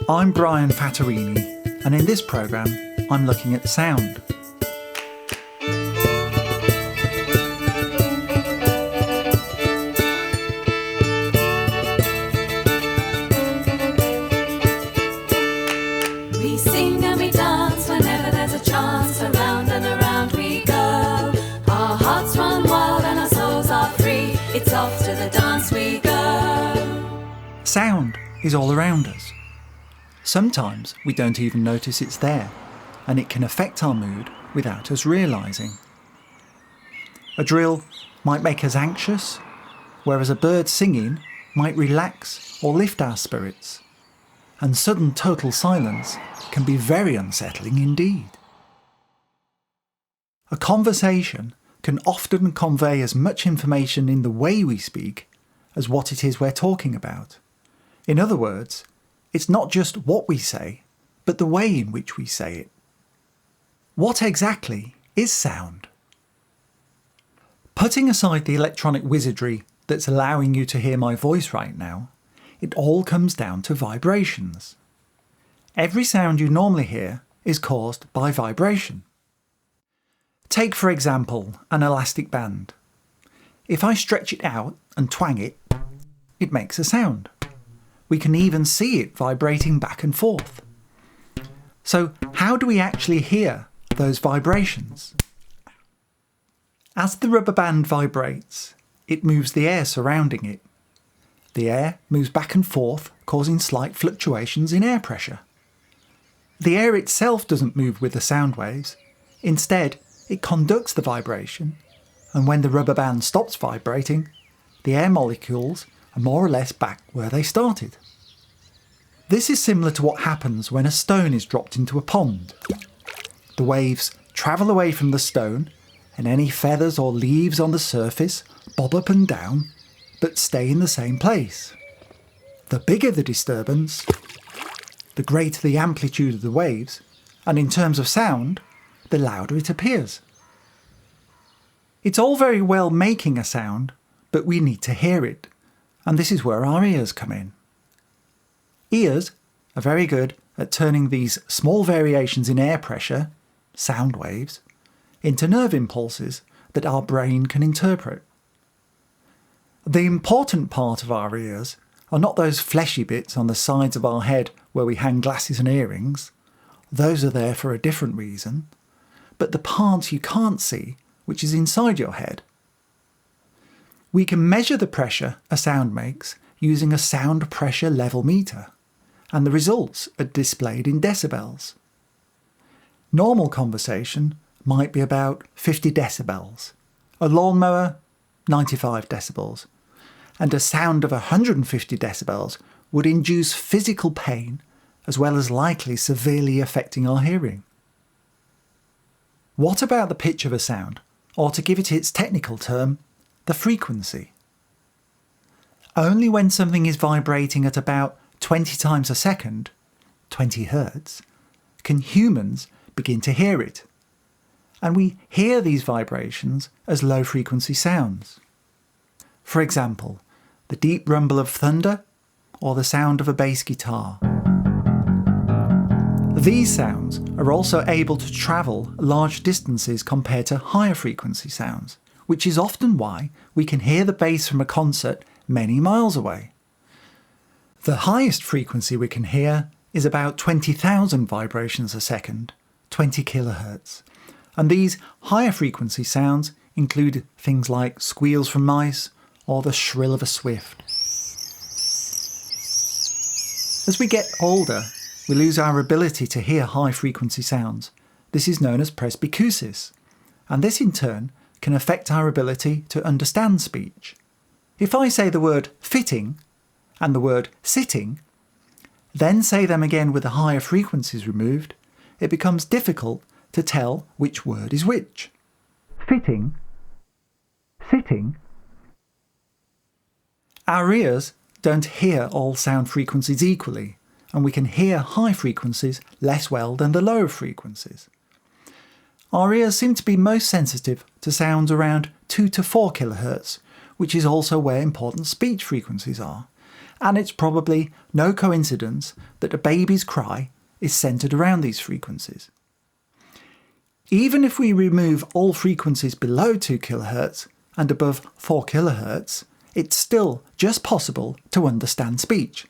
I'm Brian Fattorini, and in this programme, I'm looking at sound. We sing and we dance whenever there's a chance. Around and around we go. Our hearts run wild and our souls are free. It's off to the dance we go. Sound is all around us. Sometimes we don't even notice it's there, and it can affect our mood without us realising. A drill might make us anxious, whereas a bird singing might relax or lift our spirits. And sudden total silence can be very unsettling indeed. A conversation can often convey as much information in the way we speak as what it is we're talking about. In other words, it's not just what we say, but the way in which we say it. What exactly is sound? Putting aside the electronic wizardry that's allowing you to hear my voice right now, it all comes down to vibrations. Every sound you normally hear is caused by vibration. Take, for example, an elastic band. If I stretch it out and twang it, it makes a sound. We can even see it vibrating back and forth. So how do we actually hear those vibrations? As the rubber band vibrates, it moves the air surrounding it. The air moves back and forth, causing slight fluctuations in air pressure. The air itself doesn't move with the sound waves. Instead, it conducts the vibration, and when the rubber band stops vibrating, the air molecules are more or less back where they started. This is similar to what happens when a stone is dropped into a pond. The waves travel away from the stone, and any feathers or leaves on the surface bob up and down, but stay in the same place. The bigger the disturbance, the greater the amplitude of the waves, and in terms of sound, the louder it appears. It's all very well making a sound, but we need to hear it, and this is where our ears come in. Ears are very good at turning these small variations in air pressure, sound waves, into nerve impulses that our brain can interpret. The important part of our ears are not those fleshy bits on the sides of our head where we hang glasses and earrings. Those are there for a different reason. But the part you can't see, which is inside your head. We can measure the pressure a sound makes using a sound pressure level meter, and the results are displayed in decibels. Normal conversation might be about 50 decibels, a lawnmower 95 decibels, and a sound of 150 decibels would induce physical pain as well as likely severely affecting our hearing. What about the pitch of a sound, or to give it its technical term, the frequency? Only when something is vibrating at about 20 times a second, 20 hertz, can humans begin to hear it. And we hear these vibrations as low-frequency sounds. For example, the deep rumble of thunder or the sound of a bass guitar. These sounds are also able to travel large distances compared to higher frequency sounds, which is often why we can hear the bass from a concert many miles away. The highest frequency we can hear is about 20,000 vibrations a second, 20 kilohertz. And these higher frequency sounds include things like squeals from mice or the shrill of a swift. As we get older, we lose our ability to hear high frequency sounds. This is known as presbycusis, and this in turn can affect our ability to understand speech. If I say the word fitting and the word sitting, then say them again with the higher frequencies removed, it becomes difficult to tell which word is which. Fitting, sitting. Our ears don't hear all sound frequencies equally, and we can hear high frequencies less well than the lower frequencies. Our ears seem to be most sensitive to sounds around 2 to 4 kilohertz, which is also where important speech frequencies are. and it's probably no coincidence that a baby's cry is centred around these frequencies. Even if we remove all frequencies below 2 kHz and above 4 kHz, it's still just possible to understand speech.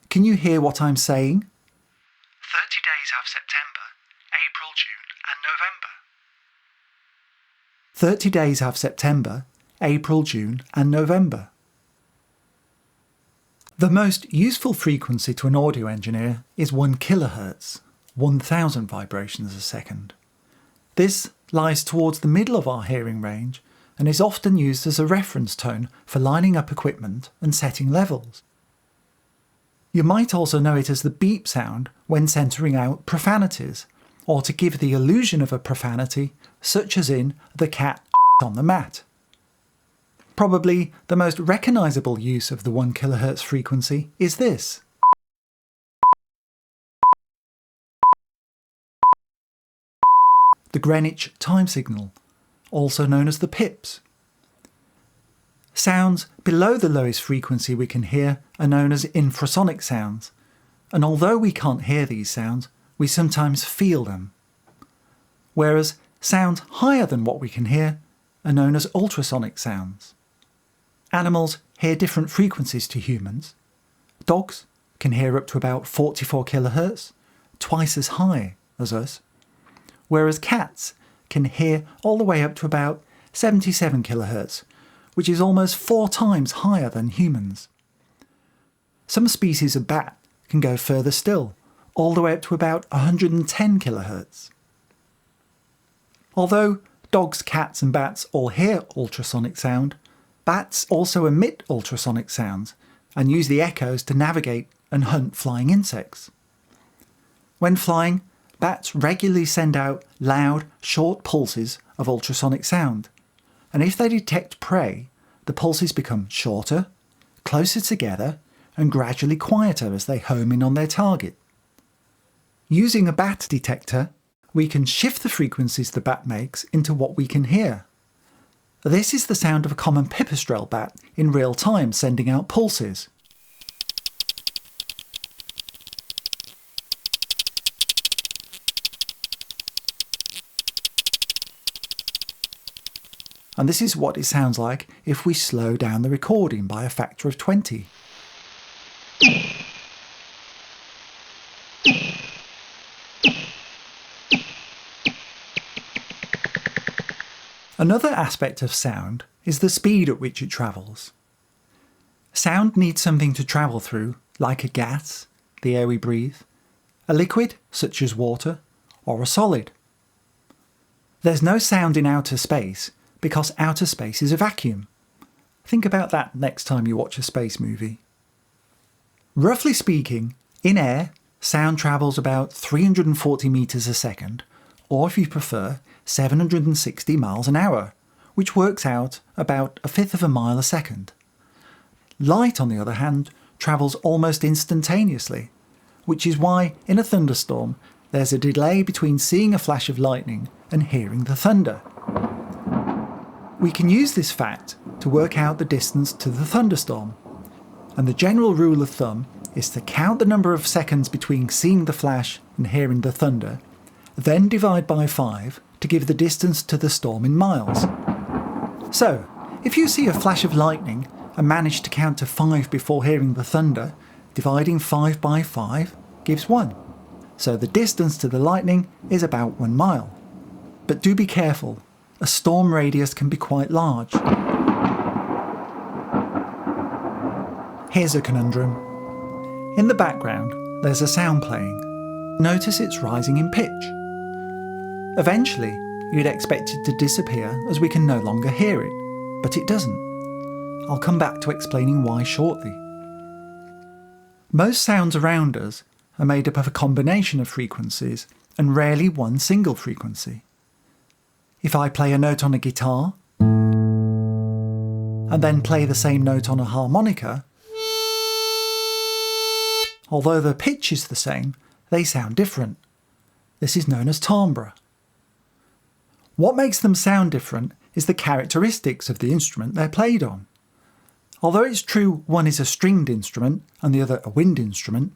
Can you hear what I'm saying? 30 days have September, April, June and November. 30 days have September, April, June and November. The most useful frequency to an audio engineer is 1 kHz, 1000 vibrations a second. This lies towards the middle of our hearing range and is often used as a reference tone for lining up equipment and setting levels. You might also know it as the beep sound when centering out profanities, or to give the illusion of a profanity, such as in the cat on the mat. Probably the most recognisable use of the 1 kHz frequency is this. The Greenwich time signal, also known as the pips. Sounds below the lowest frequency we can hear are known as infrasonic sounds, and although we can't hear these sounds, we sometimes feel them. Whereas sounds higher than what we can hear are known as ultrasonic sounds. Animals hear different frequencies to humans. Dogs can hear up to about 44 kHz, twice as high as us, whereas cats can hear all the way up to about 77 kHz, which is almost 4 times higher than humans. Some species of bat can go further still, all the way up to about 110 kHz. Although dogs, cats and bats all hear ultrasonic sound, bats also emit ultrasonic sounds and use the echoes to navigate and hunt flying insects. When flying, bats regularly send out loud, short pulses of ultrasonic sound, and if they detect prey, the pulses become shorter, closer together, and gradually quieter as they home in on their target. Using a bat detector, we can shift the frequencies the bat makes into what we can hear. This is the sound of a common pipistrelle bat in real time sending out pulses. And this is what it sounds like if we slow down the recording by a factor of 20. Another aspect of sound is the speed at which it travels. Sound needs something to travel through, like a gas, the air we breathe, a liquid, such as water, or a solid. There's no sound in outer space because outer space is a vacuum. Think about that next time you watch a space movie. Roughly speaking, in air, sound travels about 340 metres a second, or if you prefer, 760 miles an hour, which works out about 1/5 of a mile a second. Light, on the other hand, travels almost instantaneously, which is why in a thunderstorm there's a delay between seeing a flash of lightning and hearing the thunder. We can use this fact to work out the distance to the thunderstorm, and the general rule of thumb is to count the number of seconds between seeing the flash and hearing the thunder, then divide by 5 to give the distance to the storm in miles. So, if you see a flash of lightning and manage to count to 5 before hearing the thunder, dividing 5 by 5 gives 1. So the distance to the lightning is about 1 mile. But do be careful, a storm radius can be quite large. Here's a conundrum. In the background, there's a sound playing. Notice it's rising in pitch. Eventually, you'd expect it to disappear as we can no longer hear it, but it doesn't. I'll come back to explaining why shortly. Most sounds around us are made up of a combination of frequencies and rarely one single frequency. If I play a note on a guitar and then play the same note on a harmonica, although the pitch is the same, they sound different. This is known as timbre. What makes them sound different is the characteristics of the instrument they're played on. Although it's true one is a stringed instrument and the other a wind instrument,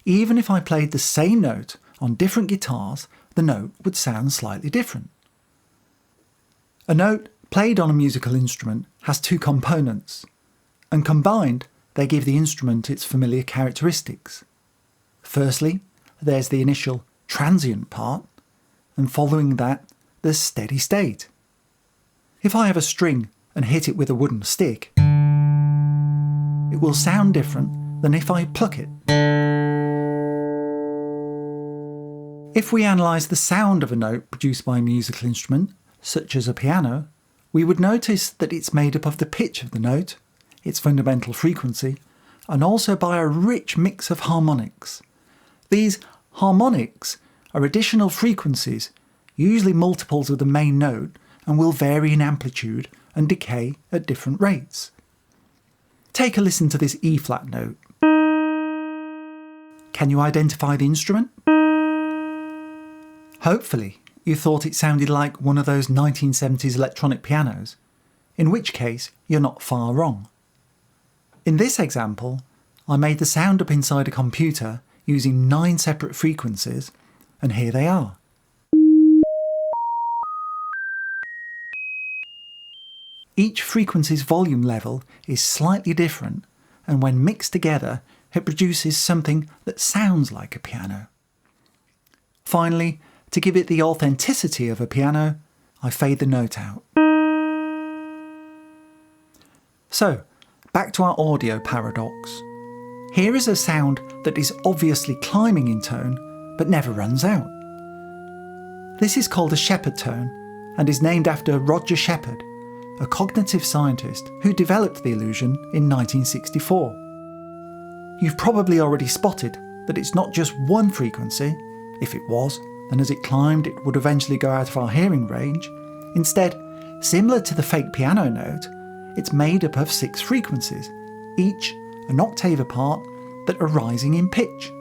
even if I played the same note on different guitars, the note would sound slightly different. A note played on a musical instrument has two components, and combined they give the instrument its familiar characteristics. Firstly, there's the initial transient part, and following that, there's steady state. If I have a string and hit it with a wooden stick, it will sound different than if I pluck it. If we analyse the sound of a note produced by a musical instrument, such as a piano, we would notice that it's made up of the pitch of the note, its fundamental frequency, and also by a rich mix of harmonics. These harmonics are additional frequencies, usually multiples of the main note, and will vary in amplitude and decay at different rates. Take a listen to this E-flat note. Can you identify the instrument? Hopefully, you thought it sounded like one of those 1970s electronic pianos, in which case you're not far wrong. In this example, I made the sound up inside a computer using 9 separate frequencies, and here they are. Each frequency's volume level is slightly different, and when mixed together, it produces something that sounds like a piano. Finally, to give it the authenticity of a piano, I fade the note out. So, back to our audio paradox. Here is a sound that is obviously climbing in tone, but never runs out. This is called a Shepard tone, and is named after Roger Shepard, a cognitive scientist who developed the illusion in 1964. You've probably already spotted that it's not just one frequency. If it was, then as it climbed it would eventually go out of our hearing range. Instead, similar to the fake piano note, it's made up of 6 frequencies, each an octave apart, that are rising in pitch.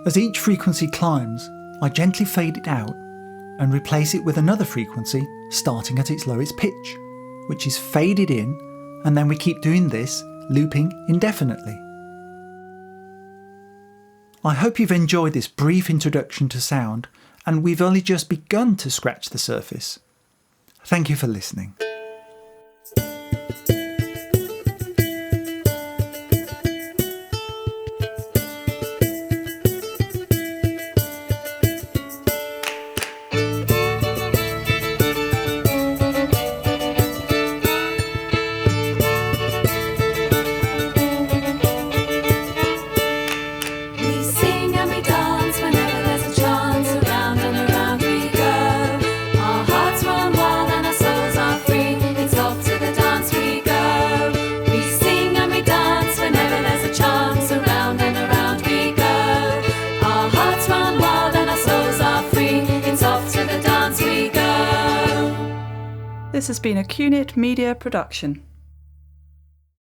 As each frequency climbs, I gently fade it out and replace it with another frequency starting at its lowest pitch, which is faded in, and then we keep doing this, looping indefinitely. I hope you've enjoyed this brief introduction to sound, and we've only just begun to scratch the surface. Thank you for listening. This has been a QNIT Media production.